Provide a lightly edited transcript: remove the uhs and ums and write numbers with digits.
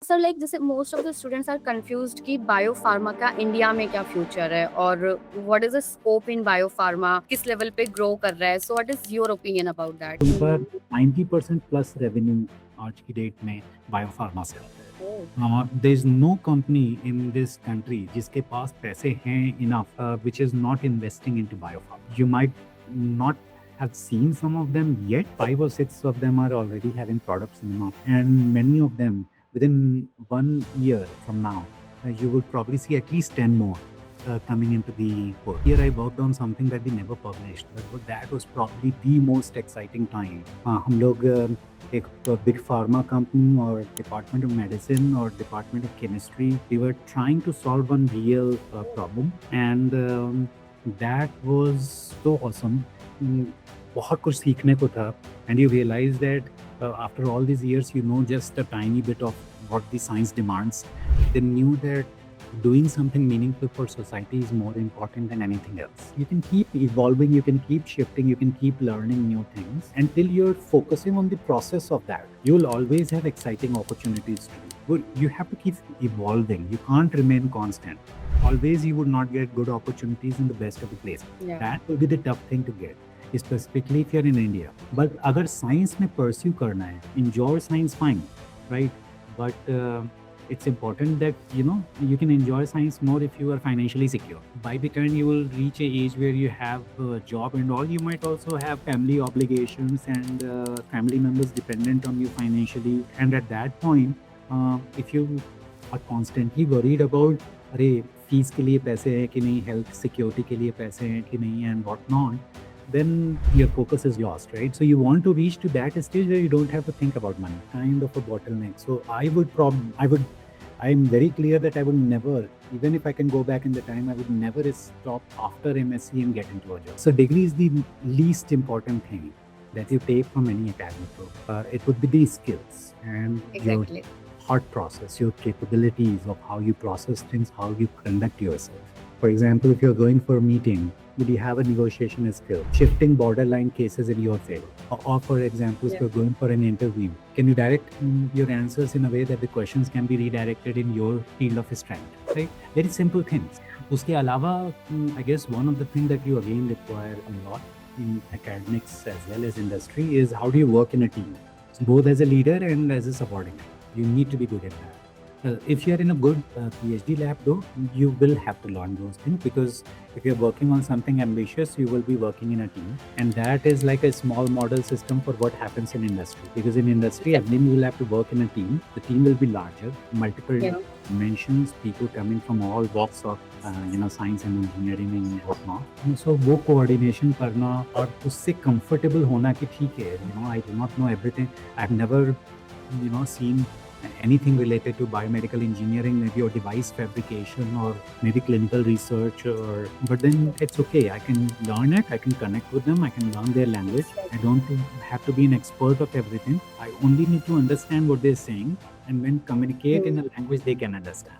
Sir like जैसे most of the students are confused कि biopharma का India में क्या फ्यूचर है और what is the scope in biopharma, किस लेवल पे ग्रो कर रहा है, so what is your opinion about that? उनका 90% प्लस रेवेन्यू आज की डेट में बायोफार्मा से आता है। There is no company in this country जिसके पास पैसे हैं enough which is not investing into biopharma. You might not have seen some of them yet. 5 or 6 of them are already having products in the market, and many of them within 1 year from now, you would probably see at least 10 more coming into the world. Here I worked on something that we never published, but that was probably the most exciting time. हम लोग एक big pharma company or department of medicine or department of chemistry, we were trying to solve one real problem, and that was so awesome. बहुत कुछ सीखने को था, and you realize that after all these years, you know just a tiny bit of what the science demands. They knew that doing something meaningful for society is more important than anything else. You can keep evolving, you can keep shifting, you can keep learning new things until you're focusing on the process of that. You will always have exciting opportunities to do. But you have to keep evolving. You can't remain constant. Always you would not get good opportunities in the best of the places. Yeah. That will be the tough thing to get, specifically if you're in India. But अगर science में pursue करना है, enjoy science fine, right? But it's important that you can enjoy science more if you are financially secure. By the time you will reach an age where you have a job and all, you might also have family obligations and family members dependent on you financially. And at that point, if you are constantly worried about अरे fees के लिए पैसे हैं कि नहीं, health security के लिए पैसे हैं कि नहीं, and what not, then your focus is lost, right? So you want to reach to that stage where you don't have to think about money, kind of a bottleneck. So I'm very clear that I would never, even if I can go back in the time, I would never stop after MSc and get into a job. So degree is the least important thing that you take from any academic program. It would be the skills and Exactly. your thought process, your capabilities of how you process things, how you conduct yourself. For example, if you're going for a meeting, will you have a negotiation skill, shifting borderline cases in your favor? Or for example, if you're going for an interview, can you direct your answers in a way that the questions can be redirected in your field of strength, right? Very simple things. उसके अलावा, I guess one of the things that you again require a lot in academics as well as industry is how do you work in a team, both as a leader and as a subordinate. You need to be good at that. If you are in a good PhD lab though, you will have to learn those things, because if you're working on something ambitious, you will be working in a team, and that is like a small model system for what happens in industry. Because in industry, again, you will have to work in a team. The team will be larger, multiple dimensions, people coming from all walks of science and engineering and whatnot. So वो coordination करना और उससे comfortable होना कि ठीक है, I do not know everything. I've never seen anything related to biomedical engineering, maybe or device fabrication or maybe clinical research, but then it's okay. I can learn it, I can connect with them, I can learn their language. I don't have to be an expert of everything. I only need to understand what they're saying and then communicate in a language they can understand.